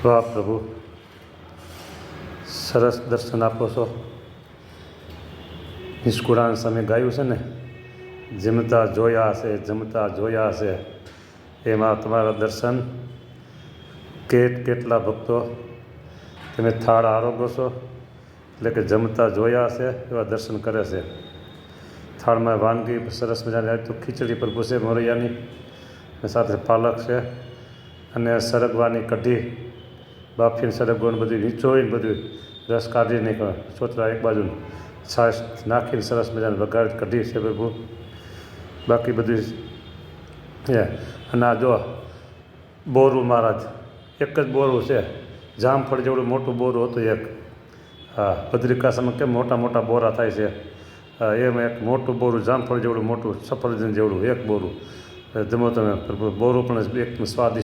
વાહ પ્રભુ, સરસ દર્શન આપો છો. નિષ્કુળાન સામે ગાયું છે ને, જમતા જોયા છે, જમતા જોયા છે. એમાં તમારા દર્શન કેટલા ભક્તો તમે થાળ આરોગો છો, એટલે કે જમતા જોયા છે એવા દર્શન કરે છે. થાળમાં વાનગી સરસ મજાની તો ખીચડી પ્રભુ છે મોરૈયાની, સાથે પાલક છે અને સરગવાની કઢી, બાફીને સરગવાનું બધું નીચોઈને બધું રસ કાઢીને ચોતરા એક બાજુ છાશ નાખીને સરસ મજાની વઘાર કઢી છે પ્રભુ. બાકી બધું અને આ જો બોરું મહારાજ, એક જ બોરું છે, જામફળ જેવડું મોટું બોરું હતું એક. હા, બદ્રિકાશ્રમમાં કેમ મોટા મોટા બોરા થાય છે, એમાં એક મોટું બોરું, જામફળ જેવડું મોટું, સફરજન જેવડું એક બોરું. જમો તમે પ્રભુ, બોરું પણ એકદમ સ્વાદિષ્ટ.